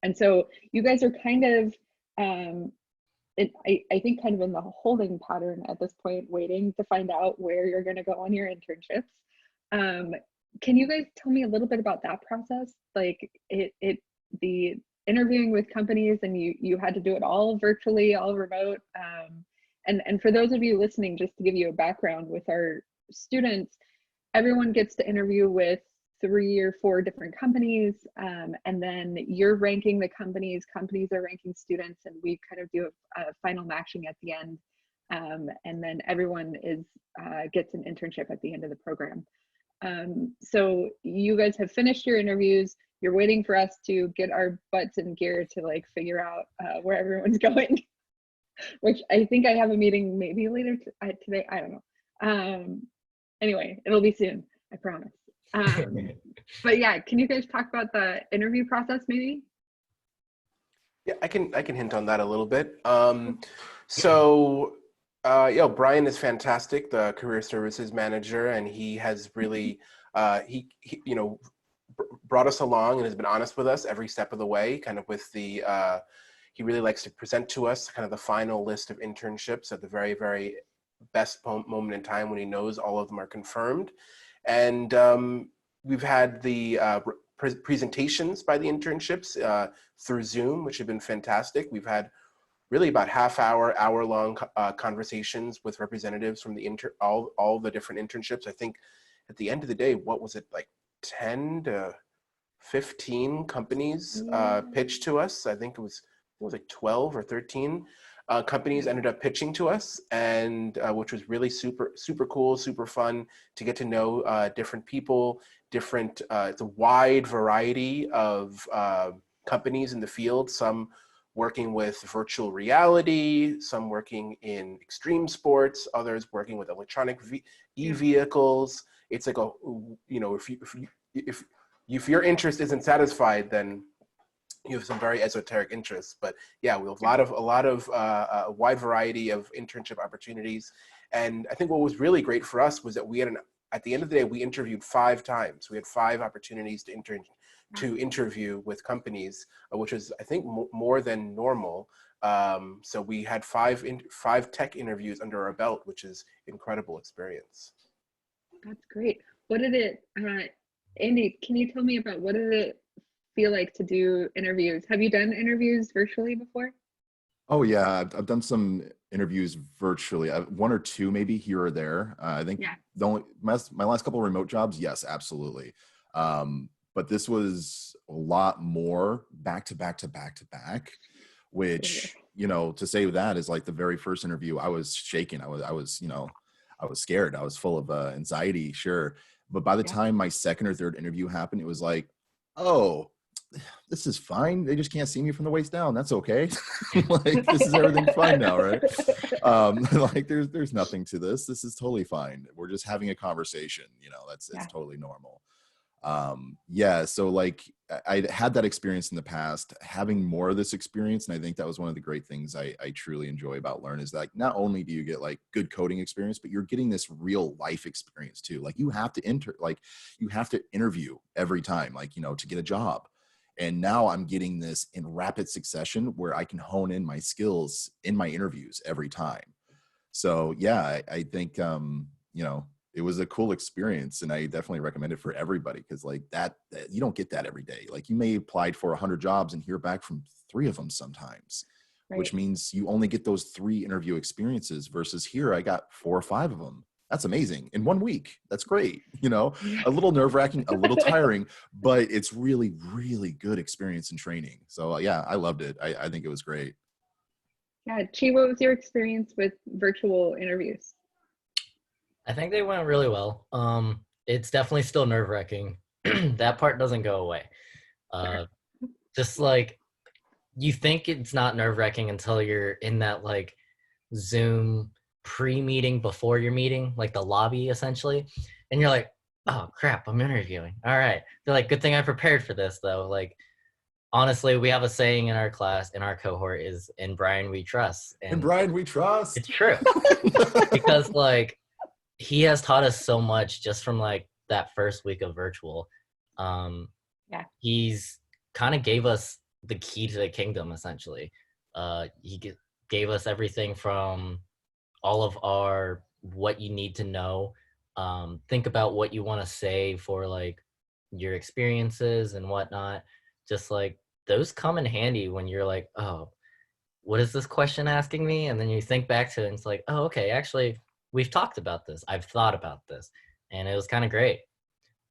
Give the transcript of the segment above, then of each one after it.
And so you guys are kind of, I think kind of in the holding pattern at this point, waiting to find out where you're going to go on your internships. Can you guys tell me a little bit about that process? Like the interviewing with companies, and you had to do it all virtually, all remote. And for those of you listening, just to give you a background with our students, everyone gets to interview with 3 or 4 different companies, and then you're ranking the companies are ranking students, and we kind of do a final matching at the end, and then everyone gets an internship at the end of the program. So you guys have finished your interviews. You're waiting for us to get our butts in gear to like figure out where everyone's going, which I think I have a meeting maybe later today. I don't know. Anyway, it'll be soon, I promise. But yeah, can you guys talk about the interview process maybe? Yeah, I can hint on that a little bit. Brian is fantastic, the career services manager, and he has really he brought us along and has been honest with us every step of the way, kind of with the he really likes to present to us kind of the final list of internships at the very, very best moment in time when he knows all of them are confirmed. And we've had the presentations by the internships through Zoom, which have been fantastic. We've had really about hour-long conversations with representatives from the all the different internships. I think at the end of the day, what was it, like 10 to 15 companies pitched to us? I think it was like 12 or 13 companies ended up pitching to us, and which was really super cool, super fun to get to know different people, it's a wide variety of companies in the field, some working with virtual reality, some working in extreme sports, others working with electronic e-vehicles. It's like if your interest isn't satisfied, then you have some very esoteric interests. But yeah, we have a lot of a wide variety of internship opportunities. And I think what was really great for us was that we had at the end of the day, we interviewed 5 times. We had 5 opportunities to interview with companies, which is, I think, more than normal. So we had 5 tech interviews under our belt, which is incredible experience. That's great. What did it, Andy, can you tell me about what did it feel like to do interviews? Have you done interviews virtually before? Oh yeah, I've done some interviews virtually, 1 or 2 maybe here or there. I think my last couple of remote jobs, yes, absolutely. But this was a lot more back to back, which, to say that is like the very first interview, I was shaking. I was scared. I was full of anxiety, sure. But by the time my second or third interview happened, it was like, oh, this is fine. They just can't see me from the waist down. That's okay. Like, this is everything fine now, right? Like there's nothing to this. This is totally fine. We're just having a conversation. It's totally normal. So like I had that experience in the past, having more of this experience. And I think that was one of the great things I truly enjoy about Learn is that not only do you get like good coding experience, but you're getting this real life experience too. Like you have to interview every time, like, to get a job. And now I'm getting this in rapid succession where I can hone in my skills in my interviews every time. So yeah, I think, it was a cool experience, and I definitely recommend it for everybody, because like that you don't get that every day. Like you may applied for 100 jobs and hear back from 3 of them sometimes, which means you only get those 3 interview experiences versus here I got 4 or 5 of them. That's amazing in 1 week. That's great. A little nerve-wracking, a little tiring, but it's really, really good experience and training. So yeah, I loved it. I think it was great. Yeah, Chi, what was your experience with virtual interviews? I think they went really well. It's definitely still nerve-wracking. That part doesn't go away. Just like, you think it's not nerve-wracking until you're in that like Zoom pre-meeting before your meeting, like the lobby essentially, and you're like, oh crap, I'm interviewing. All right. They're like, good thing I prepared for this though. Like, honestly, we have a saying in our class, in our cohort, is in Brian we trust. And in Brian we trust. It's true. Because like, he has taught us so much just from like that first week of virtual. He's kind of gave us the key to the kingdom, essentially. Gave us everything from all of our what you need to know. Think about what you want to say for like your experiences and whatnot. Just like those come in handy when you're like, oh, what is this question asking me? And then you think back to it and it's like, oh, okay, actually, we've talked about this. I've thought about this. And it was kind of great.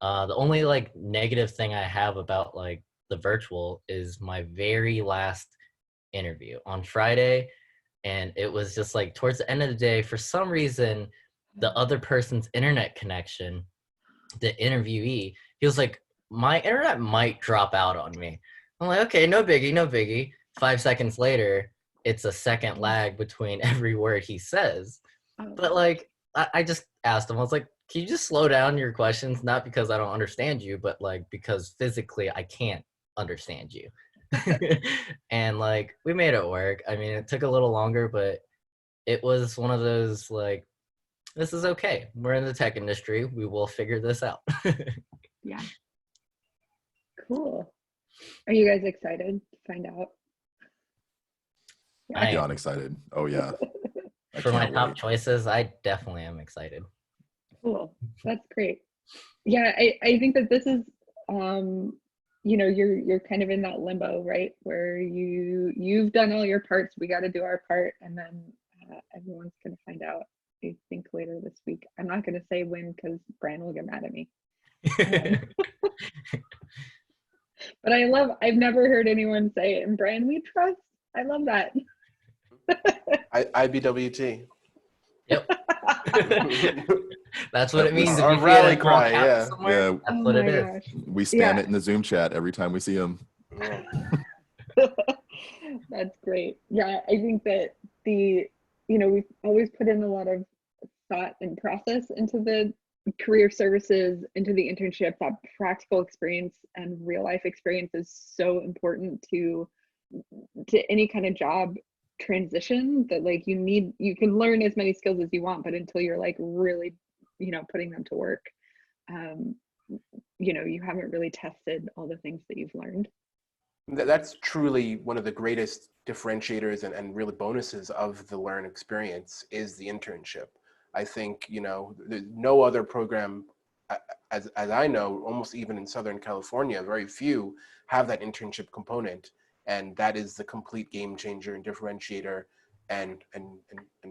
The only like negative thing I have about like the virtual is my very last interview on Friday. And it was just like towards the end of the day, for some reason, the other person's internet connection, the interviewee, he was like, my internet might drop out on me. I'm like, okay, no biggie, no biggie. 5 seconds later, it's a second lag between every word he says. But like, I just asked him, I was like, can you just slow down your questions? Not because I don't understand you, but like because physically I can't understand you. And like we made it work. I mean, it took a little longer, but it was one of those like, this is okay. We're in the tech industry. We will figure this out. Yeah. Cool. Are you guys excited to find out? I am. Beyond excited. Oh yeah. For my top choices, I definitely am excited. Cool. That's great. Yeah, I think that this is you know, you're kind of in that limbo, right? Where you've done all your parts, we got to do our part, and then everyone's gonna find out, I think, later this week. I'm not gonna say when because Brian will get mad at me. But I've never heard anyone say it, and Brian, we trust. I love that. IBWT. Yep. That's what it means. Our rally cry, yeah. Yeah. That's what it is. Gosh. We spam it in the Zoom chat every time we see him. Yeah. That's great. Yeah, I think that we've always put in a lot of thought and process into the career services, into the internship. That practical experience and real life experience is so important to any kind of job transition, that like you can learn as many skills as you want, but until you're like really, putting them to work, you haven't really tested all the things that you've learned. That's truly one of the greatest differentiators and really bonuses of the Learn experience is the internship. I think, there's no other program, as I know, almost even in Southern California, very few have that internship component. And that is the complete game changer and differentiator and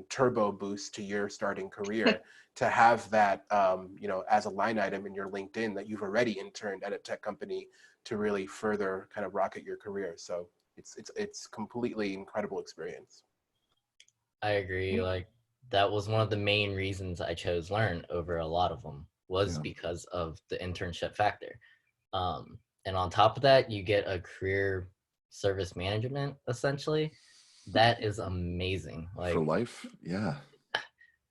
turbo boost to your starting career to have that, as a line item in your LinkedIn that you've already interned at a tech company to really further kind of rocket your career. So it's completely incredible experience. I agree. Like that was one of the main reasons I chose Learn over a lot of them was because of the internship factor. And on top of that, you get a career service management essentially. That is amazing. Like for life. Yeah.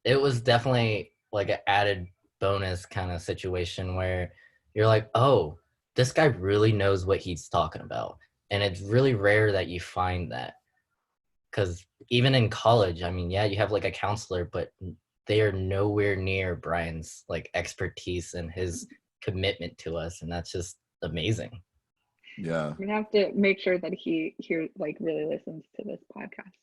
It was definitely like an added bonus kind of situation where you're like, oh, this guy really knows what he's talking about. And it's really rare that you find that. Because even in college, I mean, yeah, you have like a counselor, but they are nowhere near Brian's like expertise and his commitment to us. And that's just amazing. Yeah. I'm gonna have to make sure that he really listens to this podcast.